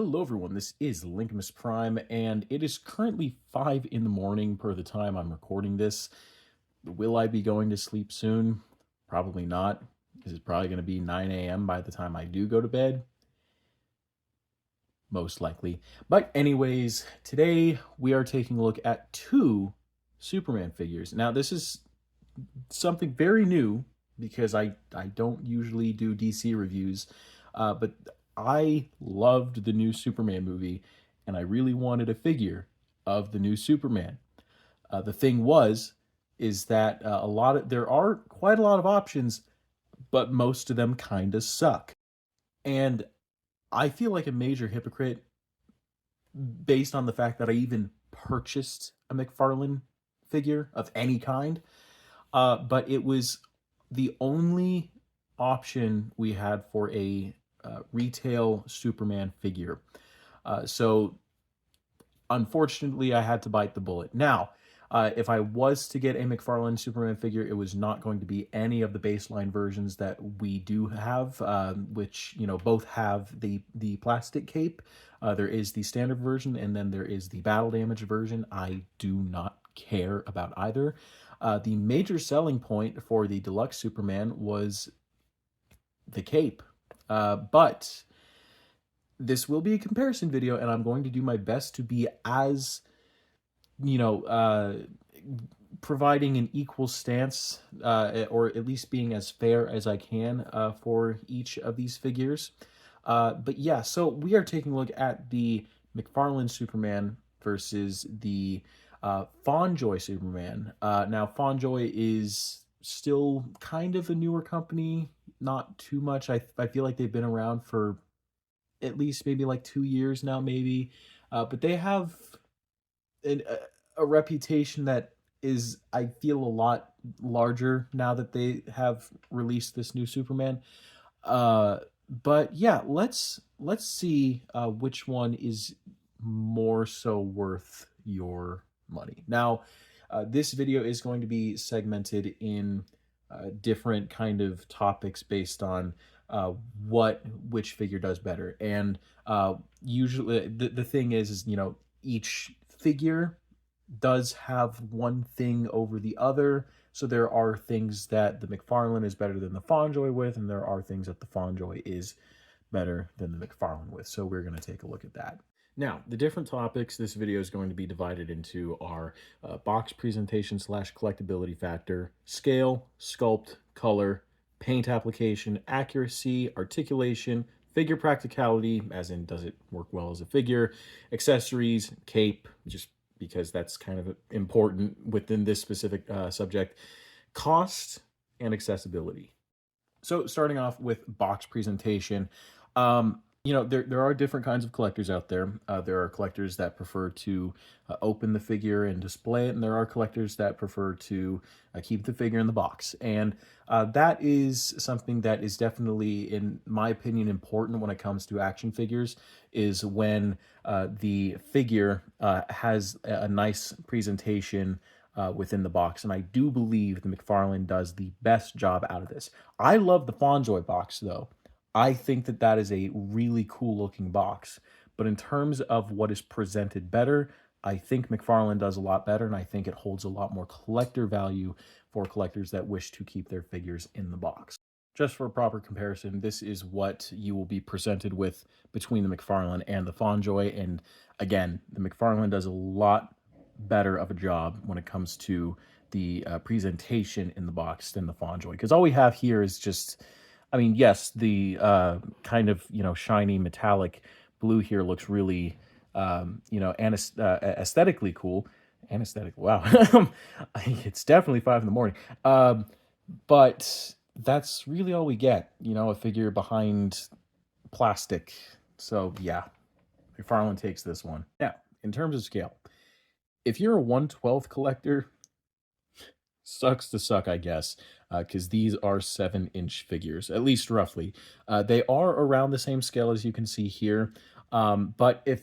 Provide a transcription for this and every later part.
Hello everyone, this is Lincolnus Prime, and it is currently 5 in the morning per the time I'm recording this. Will I be going to sleep soon? Probably not. This is probably going to be 9 a.m. by the time I do go to bed. Most likely. But anyways, today we are taking a look at two Superman figures. Now this is something very new because I don't usually do DC reviews, but I loved the new Superman movie, and I really wanted a figure of the new Superman. The thing is that there are quite a lot of options, but most of them kind of suck. And I feel like a major hypocrite based on the fact that I even purchased a McFarlane figure of any kind. But it was the only option we had for a retail Superman figure. So unfortunately, I had to bite the bullet. Now, if I was to get a McFarlane Superman figure, it was not going to be any of the baseline versions that we do have, which, you know, both have the plastic cape. There is the standard version, and then there is the battle damage version. I do not care about either. The major selling point for the deluxe Superman was the cape. But this will be a comparison video, and I'm going to do my best to be as, providing an equal stance, or at least being as fair as I can for each of these figures. But yeah, so we are taking a look at the McFarlane Superman versus the Fondjoy Superman. Now, Fondjoy is still kind of a newer company, not too much. I feel like they've been around for at least maybe like 2 years now, maybe. But they have a reputation that is, I feel, a lot larger now that they have released this new Superman. But yeah, let's see which one is more so worth your money. Now, this video is going to be segmented in different kind of topics based on which figure does better. And usually the thing is, each figure does have one thing over the other. So there are things that the McFarlane is better than the Fondjoy with, and there are things that the Fondjoy is better than the McFarlane with. So we're going to take a look at that. Now, the different topics this video is going to be divided into are box presentation / collectability factor, scale, sculpt, color, paint application, accuracy, articulation, figure practicality, as in does it work well as a figure, accessories, cape, just because that's kind of important within this specific subject, cost, and accessibility. So starting off with box presentation, there are different kinds of collectors out there. There are collectors that prefer to open the figure and display it, and there are collectors that prefer to keep the figure in the box. And that is something that is definitely, in my opinion, important when it comes to action figures, is when the figure has a nice presentation within the box. And I do believe the McFarlane does the best job out of this. I love the Fondjoy box, though. I think that that is a really cool looking box, but in terms of what is presented better, I think McFarlane does a lot better, and I think it holds a lot more collector value for collectors that wish to keep their figures in the box. Just for a proper comparison, this is what you will be presented with between the McFarlane and the Fondjoy, and again, the McFarlane does a lot better of a job when it comes to the presentation in the box than the Fondjoy, because all we have here is just, I mean, yes, the kind of, shiny metallic blue here looks really, aesthetically cool. Anesthetic, wow. It's definitely 5 in the morning. But that's really all we get, a figure behind plastic. So, yeah, McFarlane takes this one. Now, in terms of scale, if you're a 1/12 collector, sucks to suck, I guess, because these are 7-inch figures, at least roughly. They are around the same scale as you can see here, but if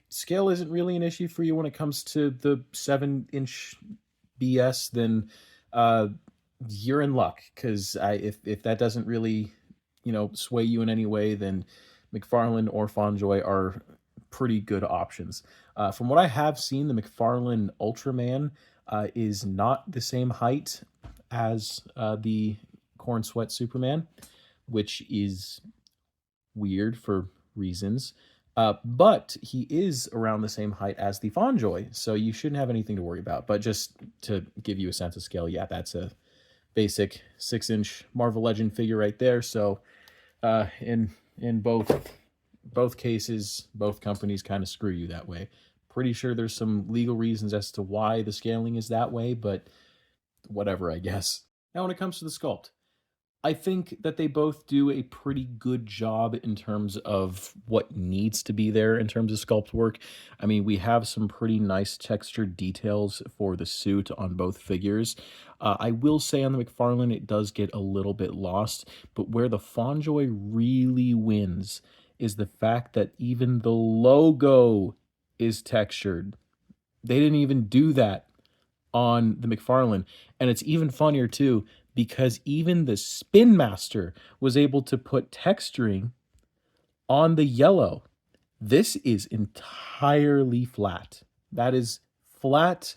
scale isn't really an issue for you when it comes to the 7-inch BS, then you're in luck, because if that doesn't really, sway you in any way, then McFarlane or Fondjoy are pretty good options. From what I have seen, the McFarlane Ultraman is not the same height as the Corn Sweat Superman, which is weird for reasons. But he is around the same height as the Fondjoy, so you shouldn't have anything to worry about. But just to give you a sense of scale, yeah, that's a basic 6-inch Marvel Legend figure right there. So in both cases, both companies kind of screw you that way. Pretty sure there's some legal reasons as to why the scaling is that way, but whatever, I guess. Now, when it comes to the sculpt, I think that they both do a pretty good job in terms of what needs to be there in terms of sculpt work. I mean, we have some pretty nice textured details for the suit on both figures. I will say on the McFarlane, it does get a little bit lost, but where the Fondjoy really wins is the fact that even the logo is textured. They didn't even do that on the McFarlane. And it's even funnier too, because even the Spin Master was able to put texturing on the yellow. This is entirely flat. That is flat.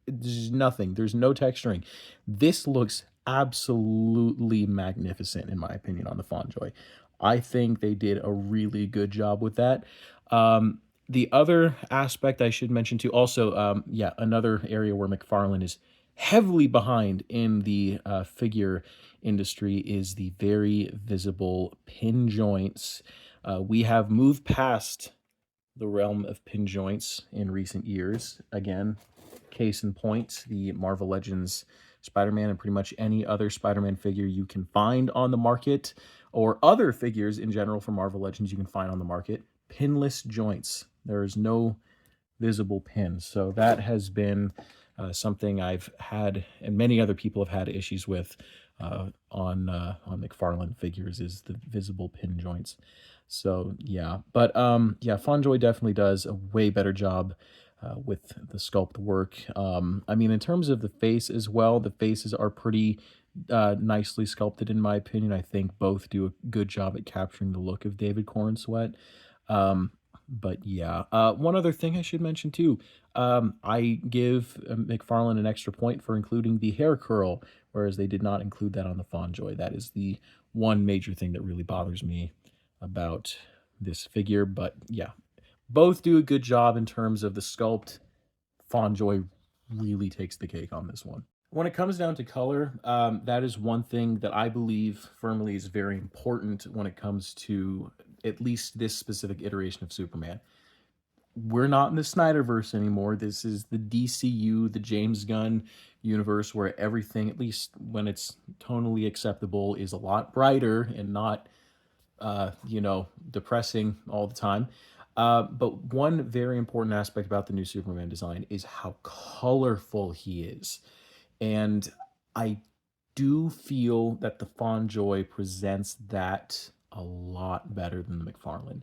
There's nothing. There's no texturing. This looks absolutely magnificent, in my opinion, on the Fondjoy. I think they did a really good job with that. The other aspect I should mention too, also, yeah, another area where McFarlane is heavily behind in the figure industry is the very visible pin joints. We have moved past the realm of pin joints in recent years. Again, case in point, the Marvel Legends Spider-Man and pretty much any other Spider-Man figure you can find on the market, or other figures in general from Marvel Legends you can find on the market, pinless joints. There is no visible pins. So that has been something I've had, and many other people have had issues with on McFarlane figures, is the visible pin joints. So yeah, but yeah, Fondjoy definitely does a way better job with the sculpt work. I mean, in terms of the face as well, the faces are pretty nicely sculpted in my opinion. I think both do a good job at capturing the look of David Cornsweat. But yeah, one other thing I should mention too, I give McFarlane an extra point for including the hair curl, whereas they did not include that on the Fondjoy. That is the one major thing that really bothers me about this figure. But yeah, both do a good job in terms of the sculpt. Fondjoy really takes the cake on this one. When it comes down to color, that is one thing that I believe firmly is very important when it comes to at least this specific iteration of Superman. We're not in the Snyderverse anymore. This is the DCU, the James Gunn universe, where everything, at least when it's tonally acceptable, is a lot brighter and not, depressing all the time. But one very important aspect about the new Superman design is how colorful he is. And I do feel that the Fondjoy presents that a lot better than the McFarlane.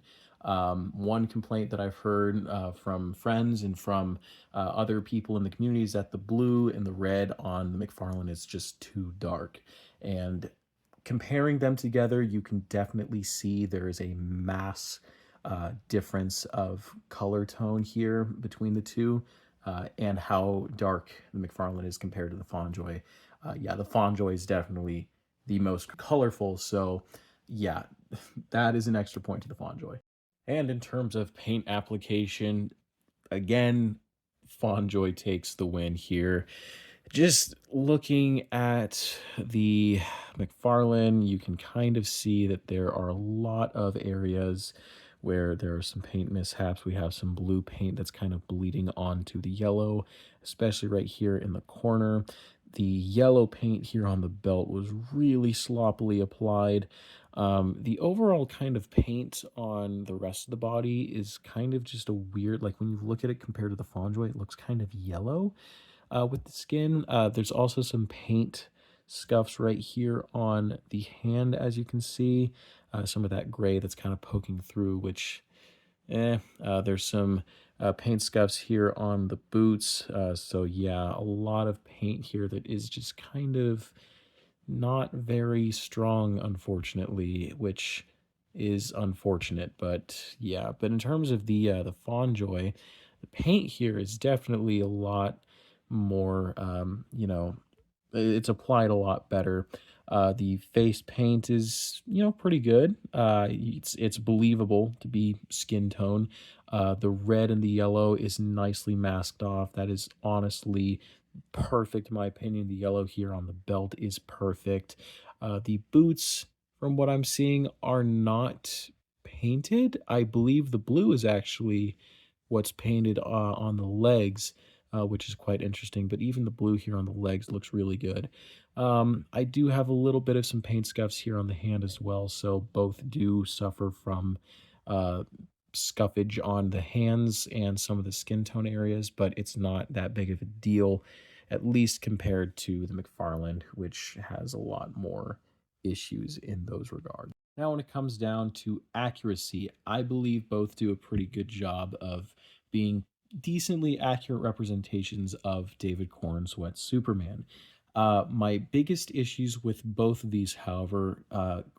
One complaint that I've heard from friends and from other people in the community is that the blue and the red on the McFarlane is just too dark. And comparing them together, you can definitely see there is a mass difference of color tone here between the two, and how dark the McFarlane is compared to the Fondjoy. Yeah, the Fondjoy is definitely the most colorful, so yeah, that is an extra point to the Fondjoy. And in terms of paint application, again, Fondjoy takes the win here. Just looking at the McFarlane, you can kind of see that there are a lot of areas where there are some paint mishaps. We have some blue paint that's kind of bleeding onto the yellow, especially right here in the corner. The yellow paint here on the belt was really sloppily applied. The overall kind of paint on the rest of the body is kind of just a weird, like when you look at it compared to the Fondjoy, it looks kind of yellow with the skin. There's also some paint scuffs right here on the hand, as you can see. Some of that gray that's kind of poking through, which, there's some paint scuffs here on the boots. So yeah, a lot of paint here that is just kind of not very strong, unfortunately, which is unfortunate. But yeah, but in terms of the Fondjoy, the paint here is definitely a lot more, it's applied a lot better. The face paint is, pretty good. It's believable to be skin tone. The red and the yellow is nicely masked off. That is honestly perfect, in my opinion. The yellow here on the belt is perfect. The boots, from what I'm seeing, are not painted. I believe the blue is actually what's painted on the legs, which is quite interesting. But even the blue here on the legs looks really good. I do have a little bit of some paint scuffs here on the hand as well, so both do suffer from uh, scuffage on the hands and some of the skin tone areas, but it's not that big of a deal, at least compared to the McFarlane, which has a lot more issues in those regards. Now, when it comes down to accuracy, I believe both do a pretty good job of being decently accurate representations of David Cornsweat's Superman. My biggest issues with both of these, however,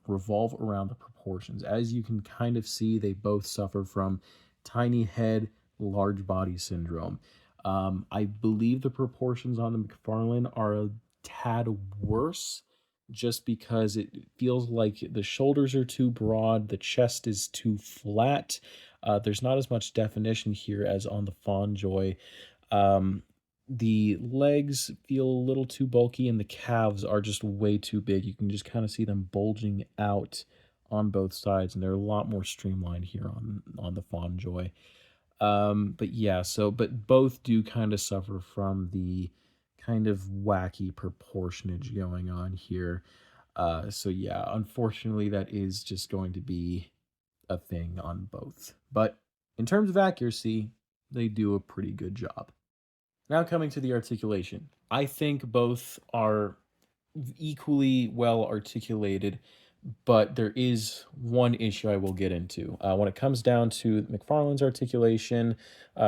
revolve around the proportions. As you can kind of see, they both suffer from tiny head, large body syndrome. I believe the proportions on the McFarlane are a tad worse just because it feels like the shoulders are too broad, the chest is too flat. There's not as much definition here as on the Fondjoy. Um, the legs feel a little too bulky, and the calves are just way too big. You can just kind of see them bulging out on both sides, and they're a lot more streamlined here on the Fondjoy. But yeah, but both do kind of suffer from the kind of wacky proportionage going on here. So yeah, unfortunately, that is just going to be a thing on both. But in terms of accuracy, they do a pretty good job. Now coming to the articulation, I think both are equally well articulated, but there is one issue I will get into. When it comes down to McFarlane's articulation,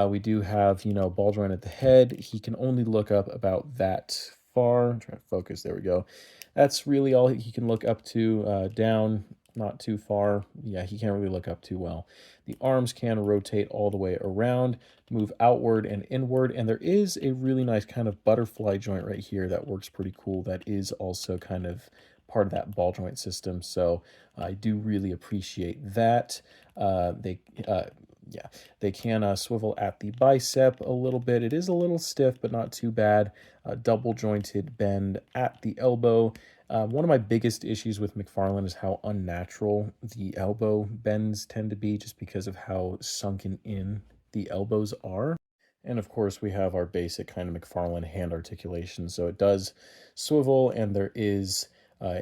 we do have, ball joint at the head. He can only look up about that far. I'm trying to focus. There we go. That's really all he can look up to. Down, not too far. Yeah, he can't really look up too well. The arms can rotate all the way around, move outward and inward, and there is a really nice kind of butterfly joint right here that works pretty cool. That is also kind of part of that ball joint system. So I do really appreciate that. Yeah, they can swivel at the bicep a little bit. It is a little stiff, but not too bad. Double jointed bend at the elbow. One of my biggest issues with McFarlane is how unnatural the elbow bends tend to be, just because of how sunken in the elbows are. And of course, we have our basic kind of McFarlane hand articulation. So it does swivel, and there is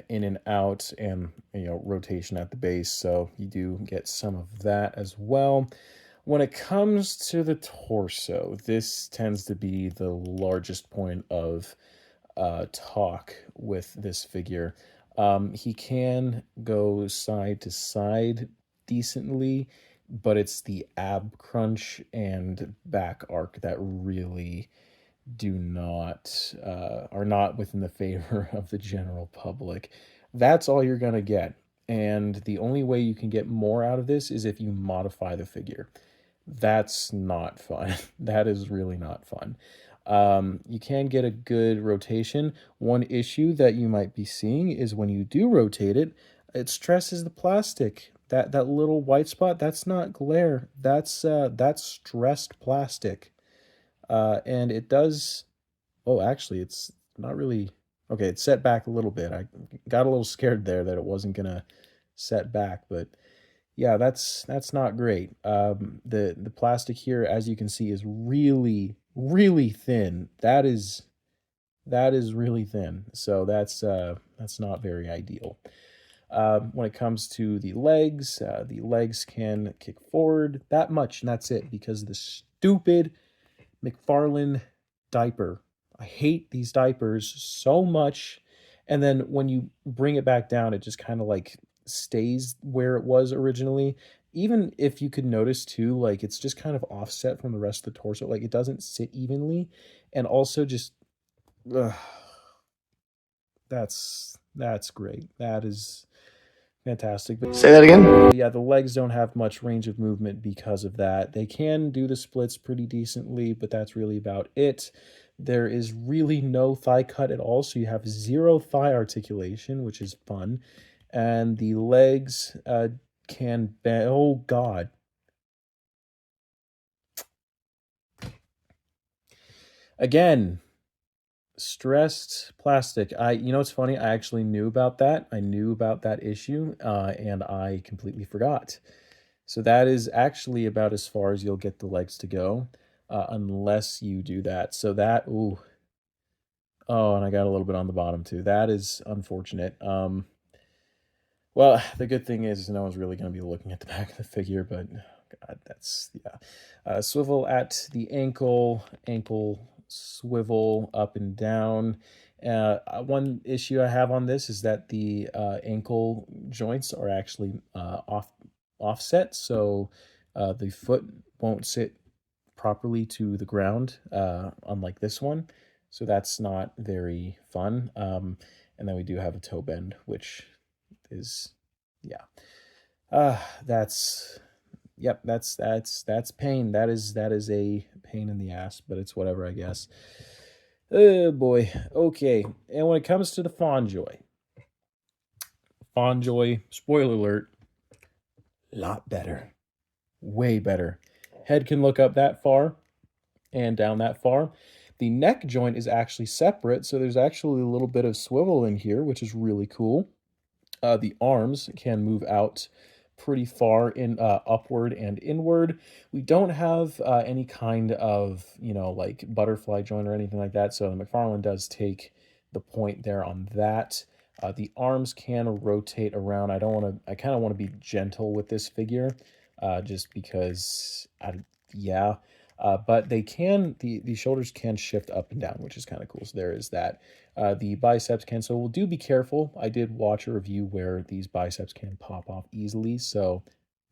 in and out and rotation at the base. So you do get some of that as well. When it comes to the torso, this tends to be the largest point of talk with this figure. He can go side to side decently, but it's the ab crunch and back arc that really do not are not within the favor of the general public. That's all you're gonna get. And the only way you can get more out of this is if you modify the figure. That's not fun. That is really not fun. You can get a good rotation. One issue that you might be seeing is when you do rotate it, it stresses the plastic. That little white spot, that's not glare. That's stressed plastic. And it does. Oh, actually, it's not really. Okay, it's set back a little bit. I got a little scared there that it wasn't gonna set back, but yeah, that's not great. The plastic here, as you can see, is really really thin. That is really thin. So that's not very ideal. When it comes to the legs can kick forward that much, and that's it, because of the stupid McFarlane diaper. I hate these diapers so much. And then when you bring it back down, it just kind of like stays where it was originally. Even if you could notice too, like it's just kind of offset from the rest of the torso. Like it doesn't sit evenly. And also just ugh, that's great. That is fantastic. But Say that again? yeah, the legs don't have much range of movement because of that. They can do the splits pretty decently, but that's really about it. There is really no thigh cut at all, so you have zero thigh articulation, which is fun. And the legs can bend. Oh, God. Again, stressed plastic. You know what's funny? I actually knew about that. I knew about that issue, and I completely forgot. So that is actually about as far as you'll get the legs to go, unless you do that. So that, ooh, oh, and I got a little bit on the bottom too. That is unfortunate. Well, the good thing is no one's really going to be looking at the back of the figure, but God, that's yeah. Swivel at the ankle swivel up and down. One issue I have on this is that the ankle joints are actually offset, so the foot won't sit properly to the ground, unlike this one. So that's not very fun. And then we do have a toe bend, which is, yeah. That's yep. That's pain. That is a pain in the ass, but it's whatever, I guess. Oh boy. Okay. And when it comes to the Fondjoy, spoiler alert, lot better. Way better. Head can look up that far and down that far. The neck joint is actually separate, so there's actually a little bit of swivel in here, which is really cool. The arms can move out pretty far in upward and inward. We don't have any kind of, like butterfly joint or anything like that. So the McFarlane does take the point there on that. The arms can rotate around. I kind of want to be gentle with this figure, just because yeah. But the shoulders can shift up and down, which is kind of cool. So there is that. The biceps can, so do be careful. I did watch a review where these biceps can pop off easily, so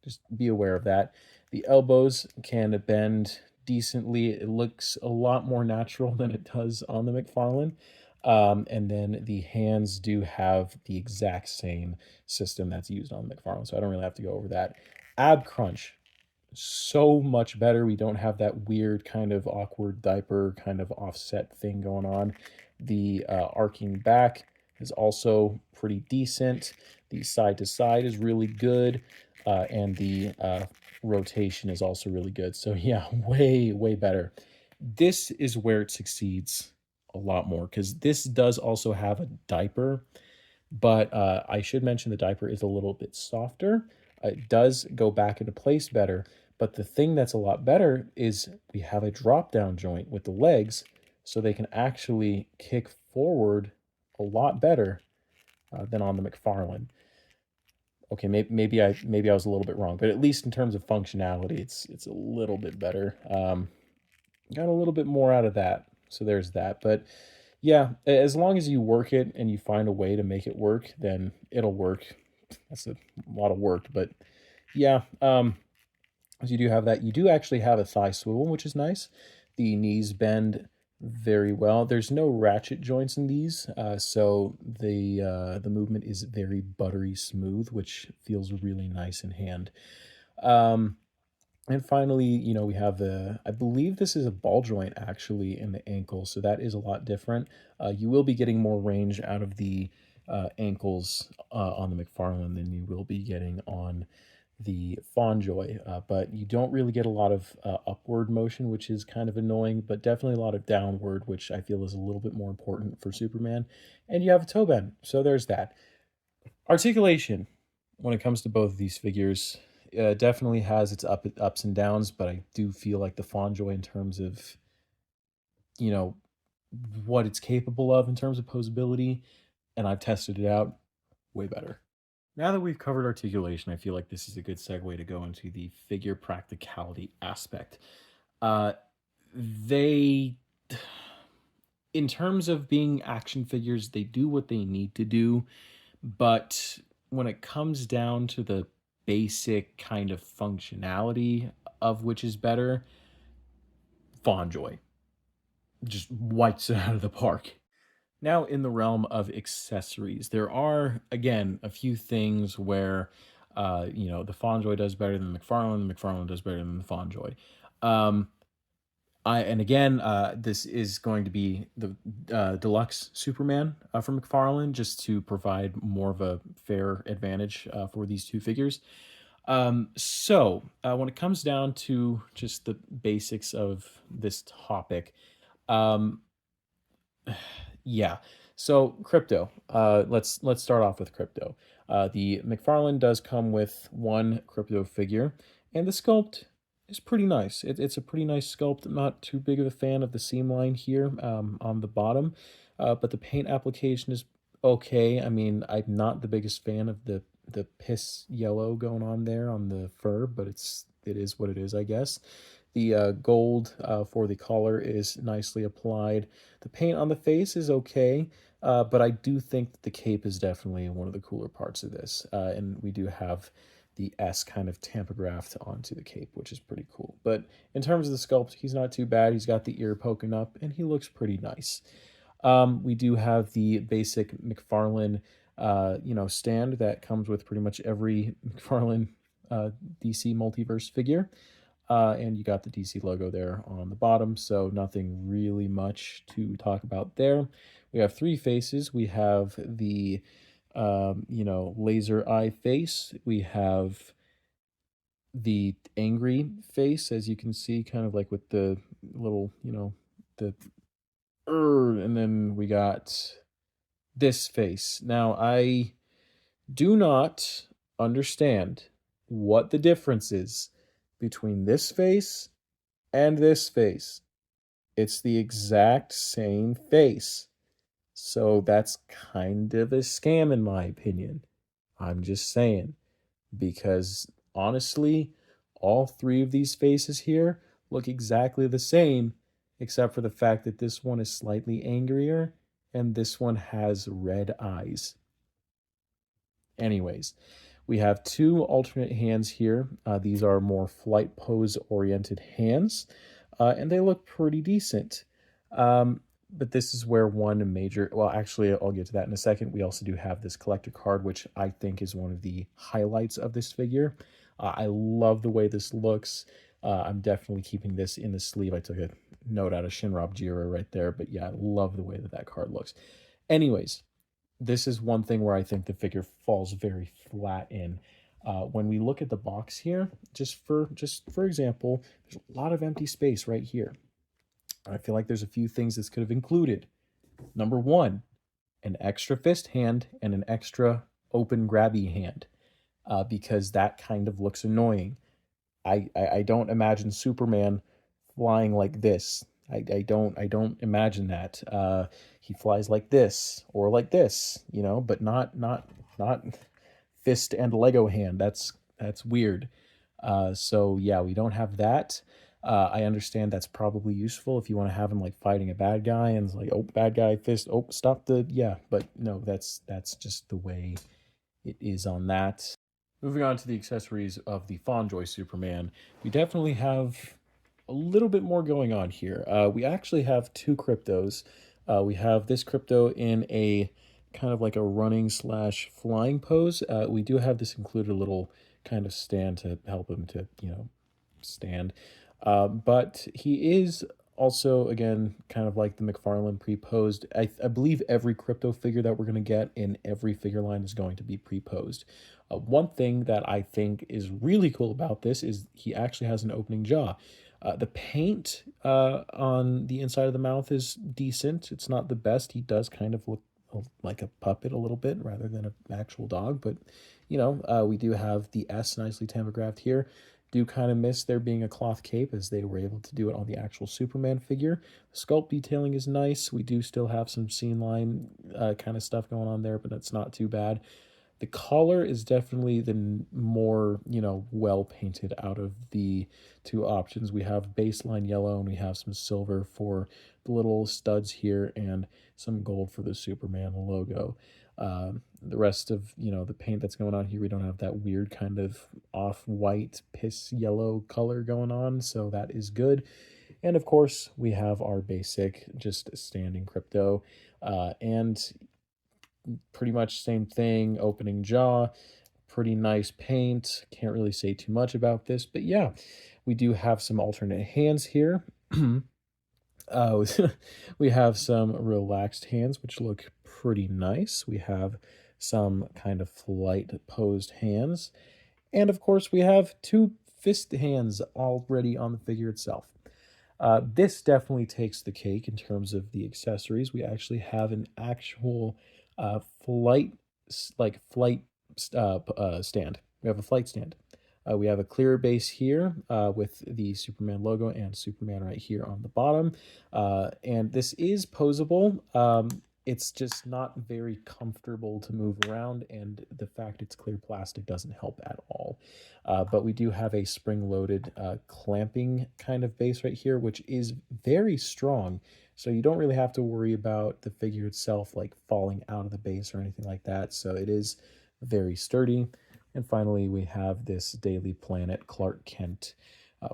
just be aware of that. The elbows can bend decently. It looks a lot more natural than it does on the McFarlane. And then the hands do have the exact same system that's used on the McFarlane, so I don't really have to go over that. Ab crunch, so much better. We don't have that weird kind of awkward diaper kind of offset thing going on. The arcing back is also pretty decent. The side to side is really good. And the rotation is also really good. So yeah, way better. This is where it succeeds a lot more, because this does also have a diaper, but I should mention the diaper is a little bit softer. It does go back into place better. But the thing that's a lot better is we have a drop down joint with the legs, so they can actually kick forward a lot better than on the McFarlane. Okay, maybe I was a little bit wrong, but at least in terms of functionality, it's a little bit better. Got a little bit more out of that, so there's that. But yeah, as long as you work it and you find a way to make it work, then it'll work. That's a lot of work, but yeah. So you do have that. You do actually have a thigh swivel, which is nice. The knees bend very well. There's no ratchet joints in these, so the movement is very buttery smooth, which feels really nice in hand. Um, and finally, we have I believe this is a ball joint actually in the ankle, so that is a lot different. You will be getting more range out of the ankles on the McFarlane than you will be getting on the Fondjoy, but you don't really get a lot of upward motion, which is kind of annoying, but definitely a lot of downward, which I feel is a little bit more important for Superman. And you have a toe bend, so there's that. Articulation, when it comes to both of these figures, definitely has its ups and downs, but I do feel like the Fondjoy, in terms of, you know, what it's capable of in terms of posability, and I've tested it out, way better. Now that we've covered articulation, I feel like this is a good segue to go into the figure practicality aspect. Uh, they, in terms of being action figures, they do what they need to do, but when it comes down to the basic kind of functionality of which is better, Fondjoy just wipes it out of the park. Now, in the realm of accessories, there are, again, a few things where, the Fondjoy does better than the McFarlane does better than the Fondjoy. Um, and again, this is going to be the deluxe Superman from McFarlane, just to provide more of a fair advantage for these two figures. When it comes down to just the basics of this topic, um, yeah. So crypto. Let's start off with crypto. The McFarlane does come with one crypto figure, and the sculpt is pretty nice. It's a pretty nice sculpt. I'm not too big of a fan of the seam line here on the bottom, but the paint application is okay. I mean, I'm not the biggest fan of the piss yellow going on there on the fur, but it is what it is, I guess. The gold for the collar is nicely applied. The paint on the face is okay, but I do think that the cape is definitely one of the cooler parts of this. And we do have the S kind of tampographed onto the cape, which is pretty cool. But in terms of the sculpt, he's not too bad. He's got the ear poking up, and he looks pretty nice. We do have the basic McFarlane, stand that comes with pretty much every McFarlane DC multiverse figure. And you got the DC logo there on the bottom, so nothing really much to talk about there. We have three faces. We have the, laser eye face. We have the angry face, as you can see, kind of like with the little, the, and then we got this face. Now, I do not understand what the difference is between this face and this face. It's the exact same face. So that's kind of a scam, in my opinion. I'm just saying. Because honestly, all three of these faces here look exactly the same, except for the fact that this one is slightly angrier and this one has red eyes. Anyways, we have two alternate hands here. These are more flight pose oriented hands, and they look pretty decent. But this is where one major, well, actually, I'll get to that in a second. We also do have this collector card, which I think is one of the highlights of this figure. I love the way this looks. I'm definitely keeping this in the sleeve. I took a note out of Shinrob Jira right there, but yeah, I love the way that that card looks. Anyways, this is one thing where I think the figure falls very flat in. When we look at the box here, just for example, there's a lot of empty space right here. I feel like there's a few things this could have included. Number one, an extra fist hand and an extra open grabby hand, because that kind of looks annoying. I don't imagine Superman flying like this. I don't imagine that. He flies like this or like this, but not fist and Lego hand. That's weird. So yeah, we don't have that. I understand that's probably useful if you want to have him like fighting a bad guy and it's like, oh, bad guy fist, oh, stop the, yeah, but no, that's just the way it is on that. Moving on to the accessories of the Fondjoy Superman, we definitely have a little bit more going on here. We actually have two cryptos. We have this crypto in a kind of like a running slash flying pose. We do have this included a little kind of stand to help him to, stand. But he is also, again, kind of like the McFarlane pre-posed. I believe every crypto figure that we're going to get in every figure line is going to be pre-posed. One thing that I think is really cool about this is he actually has an opening jaw. The paint on the inside of the mouth is decent. It's not the best. He does kind of look like a puppet a little bit rather than an actual dog. But, we do have the S nicely tampographed here. Do kind of miss there being a cloth cape as they were able to do it on the actual Superman figure. The sculpt detailing is nice. We do still have some seam line kind of stuff going on there, but it's not too bad. The collar is definitely the more, well painted out of the two options. We have baseline yellow and we have some silver for the little studs here and some gold for the Superman logo. The rest of, the paint that's going on here, we don't have that weird kind of off-white piss yellow color going on, so that is good. And of course, we have our basic, just standing crypto, and pretty much same thing, opening jaw, pretty nice paint. Can't really say too much about this, but yeah, we do have some alternate hands here. Uh, we have some relaxed hands, which look pretty nice. We have some kind of flight posed hands. And of course, we have two fist hands already on the figure itself. This definitely takes the cake in terms of the accessories. We actually have an actual flight, flight stand. We have a flight stand. We have a clear base here with the Superman logo and Superman right here on the bottom. And this is posable. It's just not very comfortable to move around, and the fact it's clear plastic doesn't help at all. But we do have a spring-loaded clamping kind of base right here, which is very strong. So you don't really have to worry about the figure itself like falling out of the base or anything like that. So it is very sturdy. And finally, we have this Daily Planet Clark Kent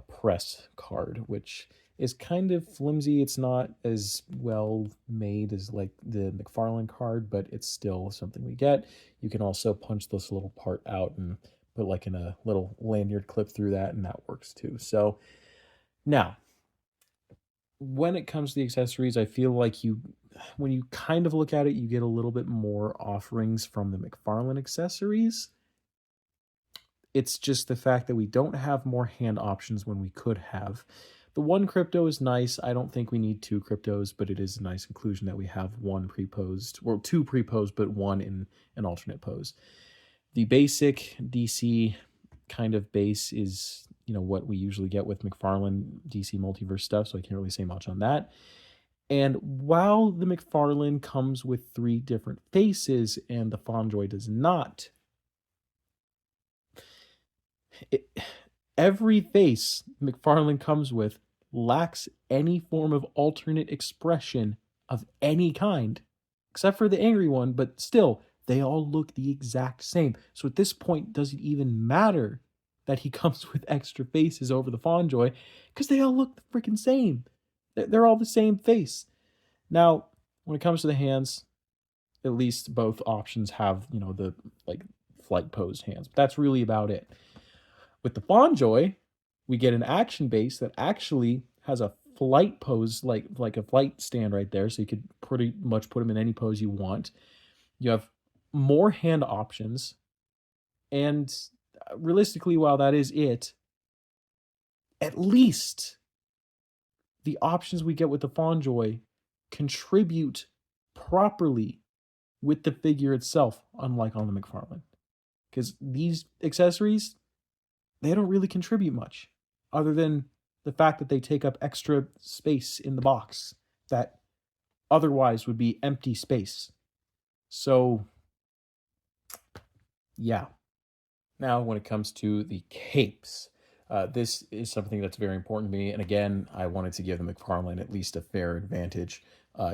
press card, which is kind of flimsy. It's not as well made as like the McFarlane card, but it's still something we get. You can also punch this little part out and put like in a little lanyard clip through that, and that works too. So now, when it comes to the accessories, I feel like when you kind of look at it, you get a little bit more offerings from the McFarlane accessories. It's just the fact that we don't have more hand options when we could have. The one crypto is nice. I don't think we need two cryptos, but it is a nice inclusion that we have one pre-posed, or two pre-posed, but one in an alternate pose. The basic DC kind of base is, what we usually get with McFarlane DC multiverse stuff, so I can't really say much on that. And while the McFarlane comes with 3 different faces and the Fondjoy does not, every face McFarlane comes with lacks any form of alternate expression of any kind, except for the angry one, but still, they all look the exact same. So at this point, does it even matter that he comes with extra faces over the Fondjoy? Because they all look the freaking same. They're all the same face. Now, when it comes to the hands, at least both options have, the like flight posed hands. But that's really about it. With the Fondjoy, we get an action base that actually has a flight pose, like a flight stand right there, so you could pretty much put them in any pose you want. You have more hand options, and realistically, while that is it, at least the options we get with the Fondjoy contribute properly with the figure itself, unlike on the McFarlane. Because these accessories, they don't really contribute much, other than the fact that they take up extra space in the box that otherwise would be empty space. So, yeah. Now, when it comes to the capes, this is something that's very important to me. And again, I wanted to give the McFarlane at least a fair advantage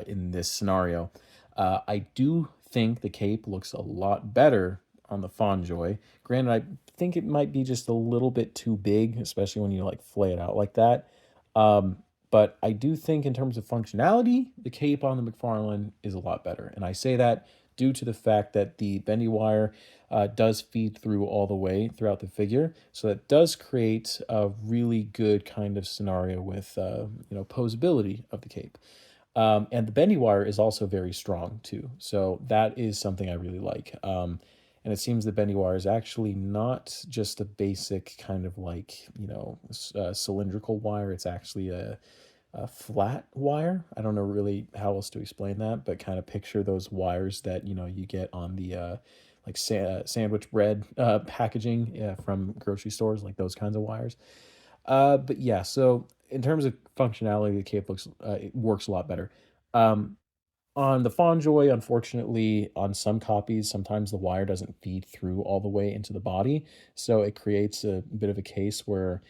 in this scenario. I do think the cape looks a lot better on the Fondjoy. Granted, I think it might be just a little bit too big, especially when you like flay it out like that. But I do think in terms of functionality, the cape on the McFarlane is a lot better. And I say that due to the fact that the bendy wire does feed through all the way throughout the figure. So that does create a really good kind of scenario with, posability of the cape. And the bendy wire is also very strong too. So that is something I really like. And it seems the bendy wire is actually not just a basic kind of like, cylindrical wire. It's actually a flat wire. I don't know really how else to explain that, but kind of picture those wires that, you get on the sandwich bread packaging from grocery stores, like those kinds of wires. But yeah, so in terms of functionality, the cape it works a lot better. On the Fondjoy, unfortunately, on some copies, sometimes the wire doesn't feed through all the way into the body, so it creates a bit of a case where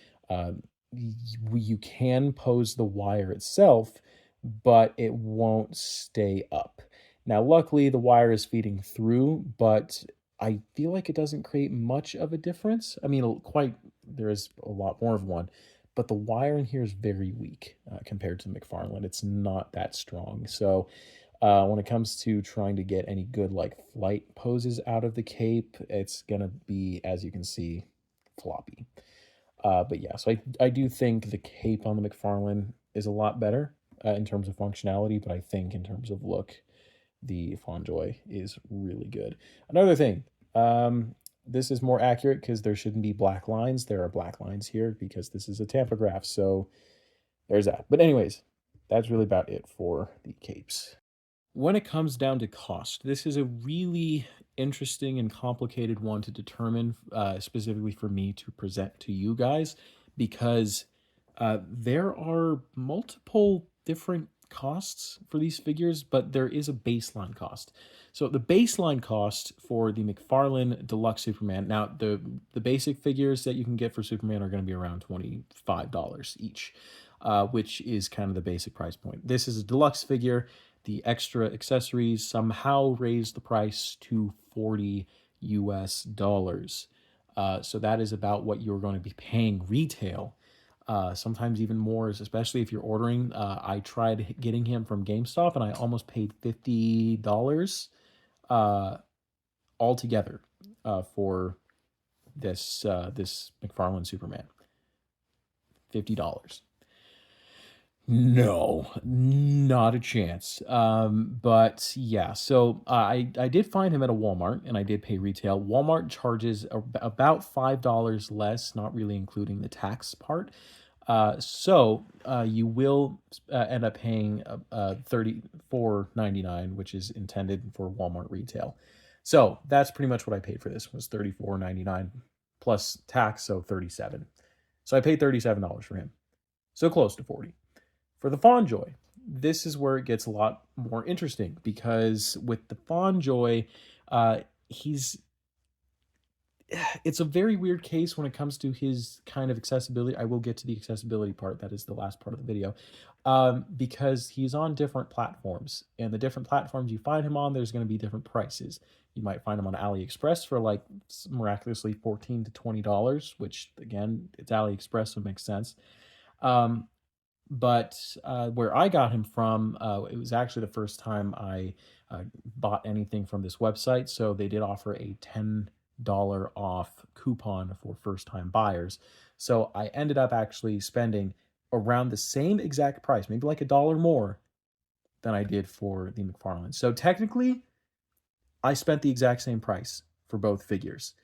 you can pose the wire itself, but it won't stay up. Now, luckily, the wire is feeding through, but I feel like it doesn't create much of a difference. I mean, there is a lot more of one, but the wire in here is very weak compared to McFarlane. It's not that strong. So when it comes to trying to get any good like flight poses out of the cape, it's gonna be, as you can see, floppy. But yeah, so I do think the cape on the McFarlane is a lot better in terms of functionality, but I think in terms of look, the Fondjoy is really good. Another thing, this is more accurate because there shouldn't be black lines. There are black lines here because this is a tampograph, so there's that. But anyways, that's really about it for the capes. When it comes down to cost, this is a really interesting and complicated one to determine, specifically for me to present to you guys, because there are multiple different costs for these figures, but there is a baseline cost. So the baseline cost for the McFarlane Deluxe Superman, now the basic figures that you can get for Superman are going to be around $25 each, which is kind of the basic price point. This is a deluxe figure. The extra accessories somehow raised the price to $40 US. So that is about what you're going to be paying retail. Sometimes even more, especially if you're ordering. I tried getting him from GameStop and I almost paid $50 altogether for this McFarlane Superman. $50. No, not a chance. But yeah, so I did find him at a Walmart and I did pay retail. Walmart charges about $5 less, not really including the tax part. So you will end up paying $34.99, which is intended for Walmart retail. So that's pretty much what I paid for this, was $34.99 plus tax, so $37. So I paid $37 for him. So close to 40. For the Fondjoy, this is where it gets a lot more interesting, because with the Fondjoy, it's a very weird case when it comes to his kind of accessibility. I will get to the accessibility part. That is the last part of the video. Because he's on different platforms, and the different platforms you find him on, there's going to be different prices. You might find him on AliExpress for like miraculously $14 to $20, which again, it's AliExpress, so it makes sense. But where I got him from, it was actually the first time I bought anything from this website. So they did offer a $10 off coupon for first-time buyers. So I ended up actually spending around the same exact price, maybe like $1 more than I did for the McFarlane. So technically, I spent the exact same price for both figures,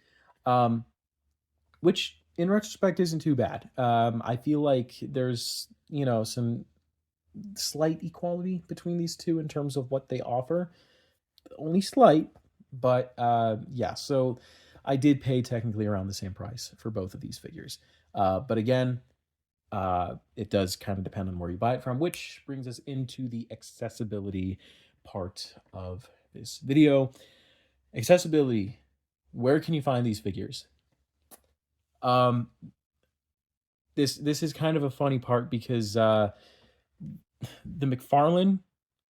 which in retrospect isn't too bad. I feel like there's, some slight equality between these two in terms of what they offer. Only slight, but yeah, so I did pay technically around the same price for both of these figures. But again, it does kind of depend on where you buy it from, which brings us into the accessibility part of this video. Accessibility. Where can you find these figures? This is kind of a funny part, because the McFarlane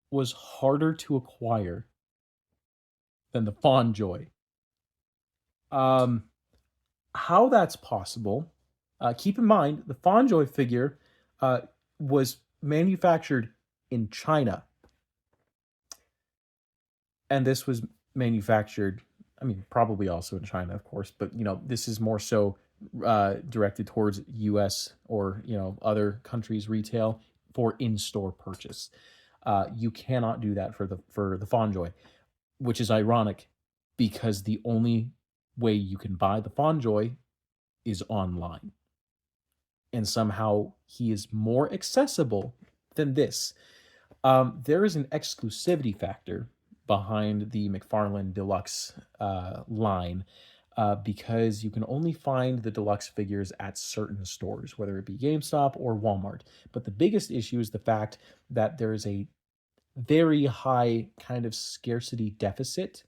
was harder to acquire than the Fondjoy. How that's possible? Keep in mind, the Fondjoy figure was manufactured in China, and this was manufactured, probably also in China, of course, but this is more so directed towards US or other countries' retail for in-store purchase. You cannot do that for the Fondjoy, which is ironic, because the only way you can buy the Fondjoy is online, and somehow he is more accessible than this. There is an exclusivity factor behind the McFarlane Deluxe line, because you can only find the deluxe figures at certain stores, whether it be GameStop or Walmart. But the biggest issue is the fact that there is a very high kind of scarcity deficit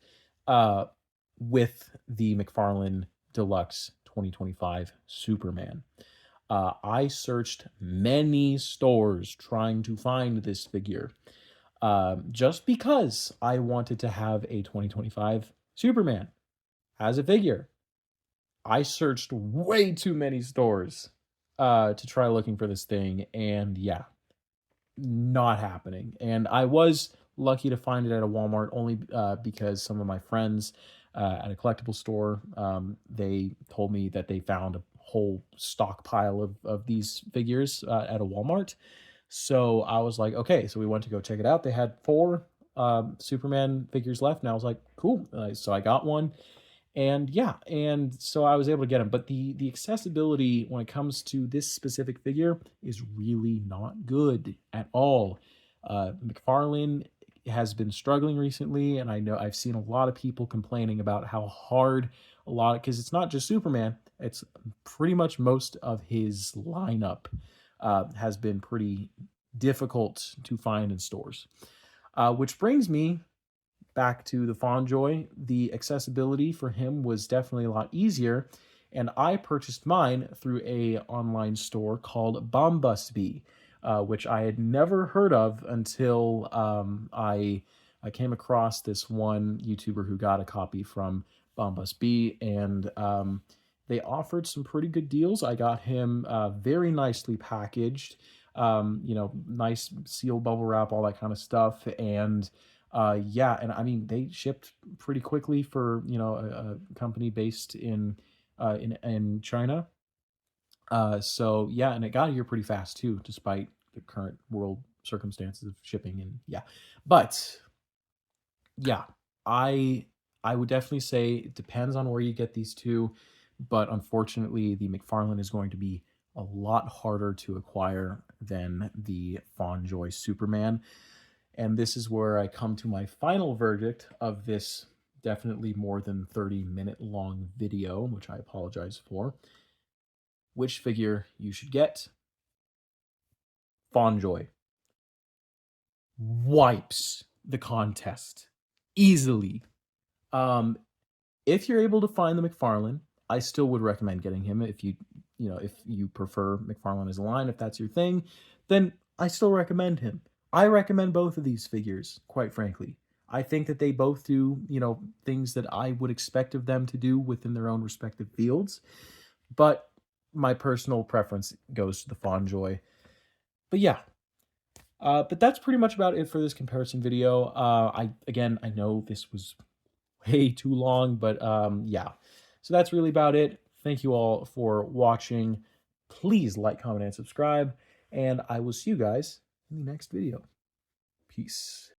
with the McFarlane Deluxe 2025 Superman. I searched many stores trying to find this figure, just because I wanted to have a 2025 Superman as a figure. I searched way too many stores to try looking for this thing, and yeah, not happening. And I was lucky to find it at a Walmart only because some of my friends at a collectible store, they told me that they found a whole stockpile of these figures at a Walmart. So I was like, okay. So we went to go check it out. They had four Superman figures left, and I was like, cool. So I got one, and yeah, and so I was able to get them. But the accessibility when it comes to this specific figure is really not good at all. McFarlane has been struggling recently, and I know I've seen a lot of people complaining about how hard a lot, because it's not just Superman, it's pretty much most of his lineup has been pretty difficult to find in stores. Which brings me back to the Fondjoy. The accessibility for him was definitely a lot easier, and I purchased mine through a online store called Bombusby, which I had never heard of until I came across this one YouTuber who got a copy from Bombusby, and they offered some pretty good deals. I got him very nicely packaged, nice seal bubble wrap, all that kind of stuff, and yeah, and I mean they shipped pretty quickly for a company based in China. So yeah, and it got here pretty fast too, despite the current world circumstances of shipping, and yeah. But yeah, I I would definitely say it depends on where you get these two, but unfortunately, the McFarlane is going to be a lot harder to acquire than the Fondjoy Superman. And this is where I come to my final verdict of this definitely more than 30-minute long video, which I apologize for. Which figure you should get? Fondjoy wipes the contest easily. Um, if you're able to find the McFarlane, I still would recommend getting him. If you prefer McFarlane as a line, if that's your thing, then I still recommend him. I recommend both of these figures, quite frankly. I think that they both do, things that I would expect of them to do within their own respective fields. But my personal preference goes to the Fondjoy. But yeah, but that's pretty much about it for this comparison video. I know this was way too long, but yeah. So that's really about it. Thank you all for watching. Please like, comment, and subscribe, and I will see you guys in the next video. Peace.